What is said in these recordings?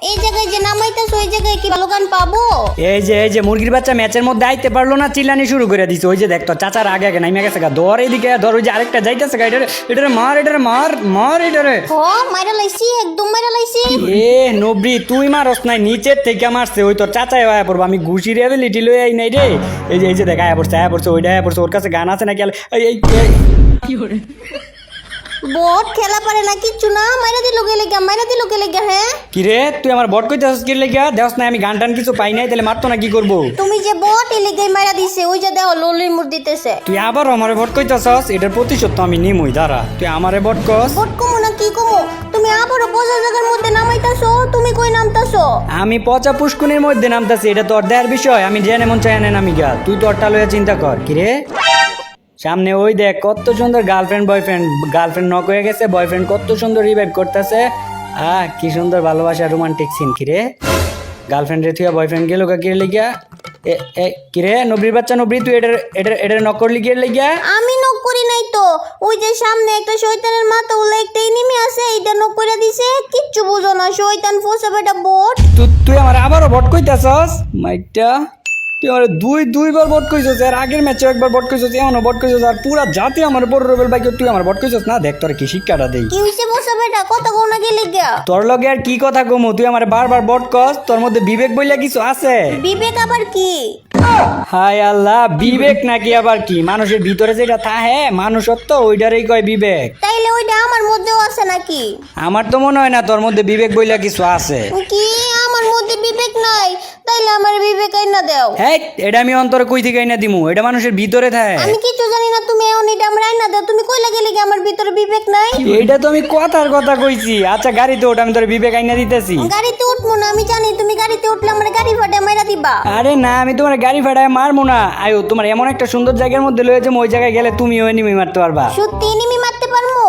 এই জায়গায় যে নামাইতেছো ওই জায়গায় কি ভালো গান পাবো? এই যে মুরগির বাচ্চা ম্যাচের মধ্যে আইতে পারলো না, চিল্লানি শুরু করে দিছে। ওই যে দেখ তো চাচার আগে আগে নাইমে গেছে গা, ধর এইদিকে ধর, ওই যে আরেকটা যাইতেছে গা, এটারে মার, এটারে মার মার এটারে। ও মাইরা লাইছি, একদম মাইরা লাইছি। এ নবরি তুই মারস নাই, নিচের থেকে মারছে। ওই তোর চাচাই আয়া পড়বো, আমি ঘুষির অ্যাবিলিটি লই আই নাই রে। এই যে দেখ আয়া পড়ছে ওইটা আয়া পড়ছে। ওর কাছে গান আছে নাকি? বট খেলা পারে না কিচ্ছু না, মাইরা দিল গেলে গা। হ্যাঁ কি রে তুই আমার বট কইতেছস কি লেগা? দেখ না আমি গান টান কিছু পাই নাই, তাহলে মারতো না কি করবো? তুমি যে বট এলে গে মাইরা দিছে, ওই যে দেখো ললির মুড় দিতেছে। তুই আবার আমারে বট কইতেছস, এটার প্রতিশোধ তো আমি নিমই। দাঁড়া, তুই আমারে বট কস। বট কমু না কি কমু? তুমি আবারও বোঝা জায়গার মধ্যে নামাইতাছো, তুমি কই নামতাছো? আমি পচা পুষ্কুনির মধ্যে নামতাছি, এটা তোর দেয়ার বিষয়। আমি জেনে মন চাই না নামি গা, তুই তোরটা লইয়া চিন্তা কর। কি রে সামনে ওই দেখ কত সুন্দর গার্লফ্রেন্ড নক হয়ে গেছে, বয়ফ্রেন্ড কত সুন্দর রিভাইভ করতেছে। কি সুন্দর ভালোবাসা, রোমান্টিক সিন। কি রে গার্লফ্রেন্ড রে থুয়া বয়ফ্রেন্ড গেল কি লিগা? কি রে নবরির বাচ্চা নবরি, তুই এটা নক করলি কি লিগা? আমি নক করি নাই তো, ওই যে সামনে একটা শয়তানের মাথা ওলা একটা এনিমি আছে, এইটা নক করে দিছে। কিচ্ছু বুঝো না, শয়তান ফোসা বেটা বট। তুই আমার আবারও বট কইতাছস মাইকটা? তুই আমার দুইবার বট কইছস, আর আগের ম্যাচে একবার বট কইছস, এমনও বট কইছস, আর পুরা জাতি আমার বড় রবেল বাইকে তুই আমার বট কইছস না। দেখ তোর কি শিক্ষাটা দেই। কি হইছে ফোসা বেটা, কথা কও না গেলে গা? তোর লগে আর কি কথা কমু? তুই আমার বারবার বট কস, তোর মধ্যে বিবেক বইলা কিছু আছে? বিবেক আবার কি? হায় আল্লাহ, বিবেক নাকি আবার কি? মানুষের ভিতরে যেটা থাকে মানুষত্ব, ওইটারই কয় বিবেক। তাইলে ওইটা আমার মধ্যেও আছে নাকি? আমার তো মনে হয় না তোর মধ্যে বিবেক বইলা কিছু আছে। কি আমার মধ্যে বিবেক নাই? তাইলে আমার বিবেক আইনা দাও। হ্যাঁ, এটা আমি অন্তরে কই থেকে আইনা দিমু? এটা মানুষের ভিতরে থাকে। আমি কিছু জানি না, তুমি এখন এটা আমার আইনা দাও। তুমি কইলা গেলে কি আমার ভিতরে বিবেক নাই? এইটা তো আমি কথার কথা কইছি। আচ্ছা গাড়িতে ওটা আমি তোর বিবেক আইনা দিতেছি। গাড়িতে উঠবো না, আমি জানি তুমি গাড়িতে উঠলে আমার গাড়ি ফাটে মাইরা দিবা। আরে না, আমি তোমার গাড়ি ফাটায় মারবো না। আয়ো, তোমার এমন একটা সুন্দর জায়গার মধ্যে লয়েছে, ওই জায়গায় গেলে তুমিও এনিমি মারতে পারবা। সত্যি এনিমি মারতে পারমু?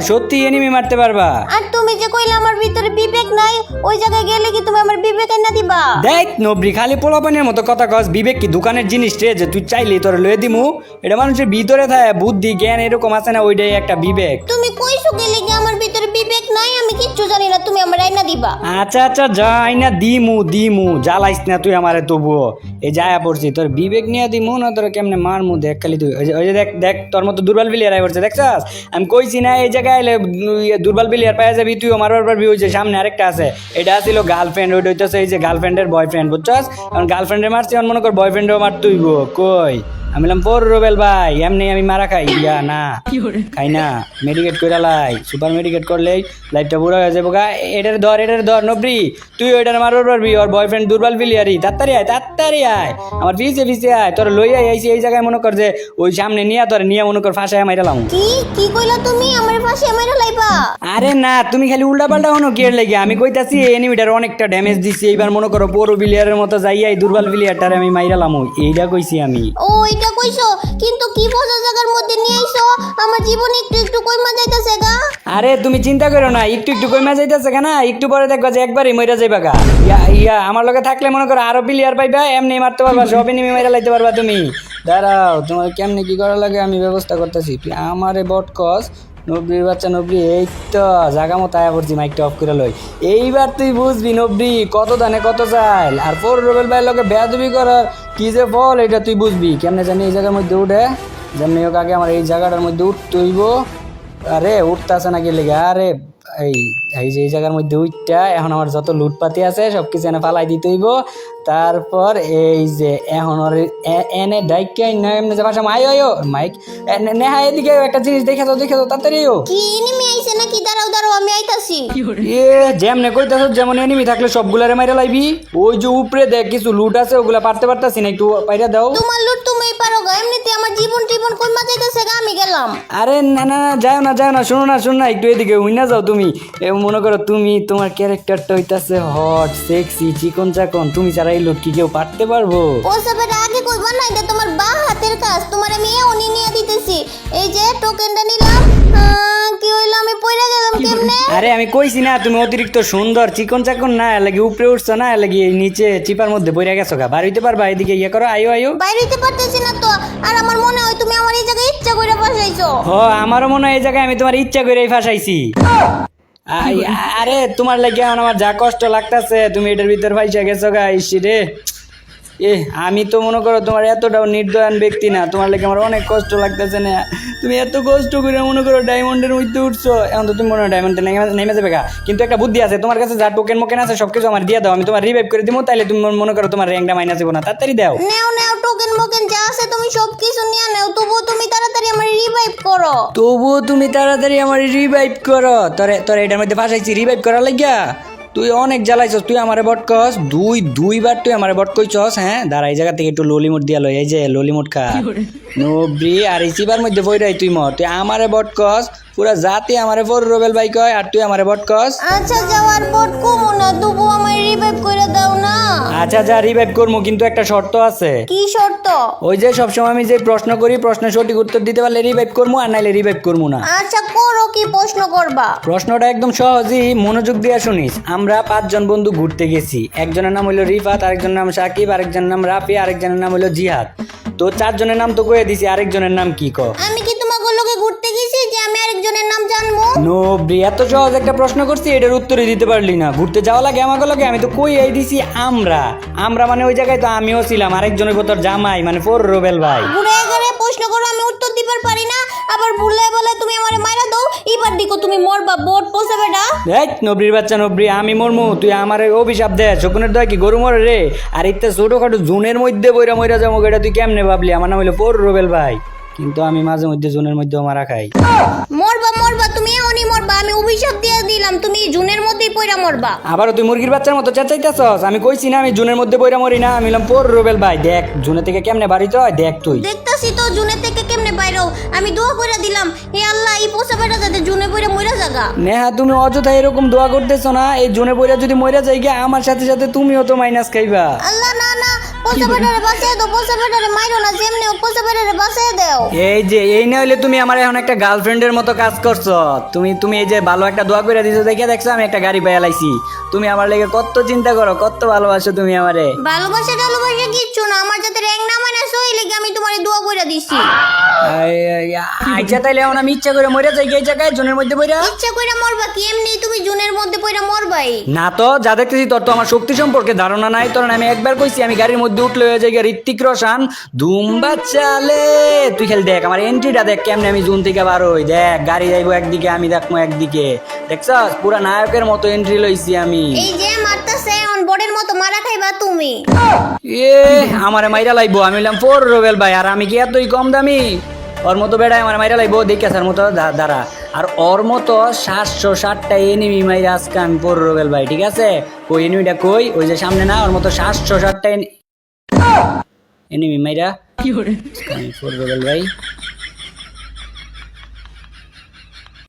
সত্যি এনিমি মারতে পারবা। আর তুমি যে কইলা আমার ভিতরে বিবেক নাই, ওই জায়গায় গেলে কি তুমি আমার বিবেক আইনা দিবা? দেখ নবরি, খালি পোলাপানের মতো কথা কস। বিবেক কি দোকানের জিনিস রে যে তুই চাইলেই তোর লয়ে দিমু? এটা মানুষের ভিতরে থাকে, বুদ্ধি জ্ঞান এরকম আছে না, ওইটাই একটা বিবেক। তুমি কইছো গেলে কি আমার ভিতরে বিবেক নাই? আমি কিচ্ছু জানি না, তুমি আমার আইনা দিবা। আচ্ছা যা আইনা দিমু, জ্বালাইস না তুই আমারে তবুও। এই যায়া পড়ছি, তোর বিবেক নিয়ে দিমু না তোর কেমনে মারমু দেখ খালি তুই। ওই যে দেখ তোর মতো দুর্বল প্লেয়ার আই পড়ছে, দেখছাস? আমি কইছি না এই জায়গায় এলে দুর্বল প্লেয়ার পাওয়া যাবি, তুইও মারবার পারবি। ওই যে সামনে আরেকটা আছে, এটা ছিল গার্লফ্রেন্ড, ওইটা হইতেছে এই যে গার্লফ্রেন্ডের বয়ফ্রেন্ড, বুঝছস? এখন গার্লফ্রেন্ডের মারছি, এখন মনে কর বয়ফ্রেন্ডও মারতুইব। কই আমি বললাম পর রবেল ভাই, এমনি আমি মারা খাই না খাই না, মেডিকেট করে লাই। সুপার মেডিকেট করলেই লাইফটা পুরো হয়ে যাবো গা। এটার ধর নবরি, তুই ওইটার মারবার পারবি। ওর বয়ফ্রেন্ড দুর্বল প্লেয়ারই। তাড়াতাড়ি আয় আমার পিছে আয়, তোর লইয়া আইছি এই জায়গায়। মনে কর যে ওই সামনে নিয়ে মনে কর ফাঁসায় মাইরালাম। কি কইলা তুমি? আমার পাশে মাইরা লাইবা? আরে না, তুমি খালি উল্টা পাল্টা হনো কি লেগে? আমি কইতাছি এনিমিটার অনেকটা ড্যামেজ দিছি। এইবার মনে করো বড় প্লেয়ারের মতো যাইয়া এই দুর্বল প্লেয়ারটারে আমি মাইরালাম। এইটা কইছি আমি। ও এটা কইছো, কিন্তু কি বোঝা জায়গার মধ্যে নিয়ে আইছো? আমার জীবন একটু কইমা যাইতাছে গা। আরে তুমি চিন্তা করো না, একটু কইমা যাইতাছে কেনা, একটু পরে দেখবা যে একবারই মইরা যাইবা গা। আমার লগে থাকলে মনে করো আরো প্লেয়ার পাইবা, এমনি মারতে পারবা, সব এনিমি মাইরা লাইতে পারবা তুমি। দাঁড়াও, তোমার কেমনে কি করা লাগে আমি ব্যবস্থা করতেছি। তুই আমারে বট কস। নবরির বাচ্চা নবরি, এই তো জাগা মতো আয়া পড়ছি, মাইকটা অফ করে লই। এইবার তুই বুঝবি নবরি কত দানে কত চাইল। আর পর রবেল ভাইয়ের লগে বেয়াদবি করার কি যে ফল, এটা তুই বুঝবি। কেমনে জানি এই জায়গার মধ্যে উঠে, যেমনি হোক আগে আমার এই জায়গাটার মধ্যে উঠতে হইব। আরে উঠতেছে না কি লেগে? আরে এই যে এই জায়গার মধ্যে উঠটা এখন আমার যত লুটপাতি আছে সব কিছু এনে ফালাই দিতে হইব। তারপর এই যে এখন এনে ডাইকাই না এমনি যে ভাষা আয়ো মাইক নেহা, এদিকে একটা জিনিস দেখে তো তাড়াতাড়ি। কি এনিমি আইছে নাকি? দাঁড়াও আমি আইতাছি। যেমনে কইতাছ, যেমন এনিমি থাকলে সবগুলারে মাইরা লাইবি। ওই যে উপরে দেখ কিছু লুট আছে, ওগুলা পারতে পারতাছি না, একটু পাইরা দাও। তোমার লুট তুমি পারো গা, এমনিতে আমার জীবন কইমা যাইতাছে গা, আমি গেলাম। আরে না যাও না, শোনো না একটু এদিকে উইনা যাও তুমি। মনে করো তুমি, তোমার ক্যারেক্টারটা হইতাছে হট সেক্সি চিকন চাকন, তুমি ছাড়া এই লোক কি কেউ পারতে পারবো? ও সবের আগে কইবা না, এটা তোমার বা হাতের কাজ, তোমার আমি এখনই নিয়ে দিতেছি। এই যে টোকেনটা নিলাম। কি হইলো, আমি পয়রা গেলাম কেমনে? আরে আমি কইছি না তুমি অতিরিক্ত সুন্দর চিকন চাকন না, লাগি উপরে উঠছো না, লাগি নিচে চিপার মধ্যে পয়রা গেছো গা। বার হইতে পারবা? এদিকে ইয়ে করো, আয়ো। বাইরে হইতে পারতেছি না তো। আর আমার মনে হয় তুমি আমার এই জায়গায় ইচ্ছা করে ফাঁসাইছো। আমারও মনে হয় এই জায়গায় আমি তোমার ইচ্ছা করেই ফাঁসাইছি। আরে তোমার লাগে এখন আমার যা কষ্ট লাগতাছে, তুমি এটার ভিতর পয়সা গেছো গা, ইসি রে। আমি তো মনে করো তোমার এতটাও নির্দয়ান ব্যক্তি না, তোমার লাগে আমার অনেক কষ্ট লাগতেছে না। তুমি এত কষ্ট করে মনে করো ডায়মন্ডের মধ্যে উঠছো, এখন তো তুমি মনে হয় ডায়মন্ডে নেমে যাবে গা। কিন্তু একটা বুদ্ধি আছে, তোমার কাছে যা টোকেন মোকেন আছে সবকিছু আমার দিয়ে দাও, আমি তোমার রিভাইভ করে দিব, তাইলে তুমি মনে করো তোমার র্যাঙ্কটা মাইনাস হবো না, তাড়াতাড়ি দাও। নেও নেও, টোকেন মোকেন যা আছে তুমি সবকিছু নিয়ে নাও, তবুও তুমি তাড়াতাড়ি আমার রিভাইভ করো। তবুও তুমি তাড়াতাড়ি আমার রিভাইভ করো। তোরে এটার মধ্যে ফাঁসাইছি রিভাইভ করার লাগিয়া। তুই অনেক জ্বালাইছস, তুই আমারে বটকস দুইবার তুই আমারে বট কইছস। হ্যাঁ দাঁড়া, এই জায়গা থেকে একটু ললিমুট দিয়া লই, এই যে ললিমুট খা নবরি। আর এই চিবার মধ্যে বইরাই তুই তুই আমারে বটকস, পুরা জাতি আমারে ফর রোবেল ভাই কয়, আর তুই আমারে বটকস। আচ্ছা যাওয়ার বট কমো না, তবু আমার রিভাইভ করে দাও না। আচ্ছা যা রিভাইভ করবো, কিন্তু একটা শর্ত আছে। কি শর্ত? ওই যে সবসময় আমি যে প্রশ্ন করি, প্রশ্নের সঠিক উত্তর দিতে পারলে রিভাইভ করবো, আর নাইলে রিভাইভ করবো না। আচ্ছা করো, কি প্রশ্ন করবা? প্রশ্নটা একদম সহজই, মনোযোগ দিয়ে শুনিস। আমরা 5 জন বন্ধু ঘুরতে গেছি, একজনের নাম হইলো রিফাত, আরেকজনের নাম সাকিব, আরেকজনের নাম রাফি, আরেকজনের নাম হইলো জিহাদ। তো 4 জনের নাম তো কয়ে দিছি, আরেকজনের নাম কি ক? আমি কি তোমাকে লোকে ঘুরতে গেছি যে আমি আরেকজনের নাম জানবো? নবরি, এত সহজ একটা প্রশ্ন করছি, এটার উত্তরই দিতে পারলি না। ঘুরতে যাওয়া লাগে আমাকে লাগে, আমি তো কই এই দিছি আমরা মানে ওই জায়গায় তো আমিও ছিলাম, আরেকজনের ভিতর জামাই মানে ফোর রোবেল ভাই। ঘুরে গেলে প্রশ্ন করো, আমি উত্তর দিবার পারি না, আবার ভুলে বলে তুমি আমারে মাইরা দাও, এবার দিকো তুমি মরবা, বোট পোষাবে না। এই নবরির বাচ্চা নবরি, আমি মরমু, তুই আমার অভিশাপ দে। শকুনের দয় কি গরু মরে রে? আর ইত্যা ছোটখাটো জুনের মধ্যে বইরা মইরা যাবো, এটা তুই কেমনে ভাবলি? আমার নাম হইলো ফোর রোবেল ভাই, কিন্তু আমি মাঝে মধ্যে জুনের মধ্যেও মারা খাই। মরবা তুমি, এমনই মরবা, আমি অভিশাপ দিয়ে দিলাম, তুমি জুনের মধ্যেই পয়রা মরবা। আবারও তুই মুরগির বাচ্চার মতো চেঁচাইতেছস। আমি কইছি না আমি জুনের মধ্যে বইরা মরি না, আমি হলাম ফোর রোবেল ভাই। দেখ জুনের থেকে কেমনে বাড়িতে হয়, দেখ তুই। দেখতাছি তো জুনের থেকে কেমনে বাইরও, আমি দোয়া কইরা দিলাম, হে আল্লাহ এই পোষাবেটা যাতে জুনে পয়রা মইরা জাগা। নেহা, তুমি অযথা এরকম দোয়া করতেছো না। এই জুনে বইরা যদি মইরা যাই গিয়া, আমার সাথে সাথে তুমিও তো মাইনাস খাইবা। আল্লাহ না না, পোষাবেটারে বাঁচায় দাও, পোষাবেটারে মাইরো না, যেমনি পোষাবেটারে বাঁচায় দাও। এই না হইলে তুমি আমার এখন একটা গার্লফ্রেন্ডের মতো কাজ করছো। তুমি এই যে ভালো একটা দোয়া করে দিছো, দেখে দেখছো আমি একটা গাড়ি পাইয়া লাইছি। তুমি আমার লেগে কত চিন্তা করো, কত ভালোবাসো তুমি আমারে। ভালোবাসা কিচ্ছু না, আমার যাতে র্যাঙ্ক না মানে সই লেগে আমি তোমারে দোয়া কইরা দিছি। আচ্ছা তাইলে এখন আমি ইচ্ছা করে মরে যাই এই জায়গায় জুনের মধ্যে বইরা? ইচ্ছা কইরা মরবা কি, এমনি তুমি জুনের মধ্যে পয়রা মরবাই না। তো যা দেখতেছি তোর তো আমার শক্তি সম্পর্কে ধারণা নাই। তোর আমি একবার কইছি আমি গাড়ির মধ্যে উঠলে হয়ে যাই ঋত্বিক রোশন, দুম্বা চালে। তুই খেল দেখ আমার এন্ট্রিটা দেখ কেমনে আমি জুন থেকে বার হই। দেখ গাড়ি যাইবো একদিকে, আমি দেখবো একদিকে। দেখছস পুরা নায়কের মতো এন্ট্রি লইছি আমি। এই যে মারতাছে অন বোর্ডের মতো মারা খাইবা তুমি। আমারে মাইরা লাইবো, আমি হইলাম ফোর রোবেল ভাই, আর আমি কি এতই কম দামি? ওর মতো বেড়ায় আমার মাইরা লাইবো, দেখার মতো দাঁড়া। আর ওর মতো 760টা এনিমি মাইরা আজকে আমি ফোর রোবেল ভাই, ঠিক আছে? ওই এনিমিটা কই, ওই যে সামনে না, ওর মতো 760টা এনিমি মাইরা আমি ফোর রোবেল ভাই।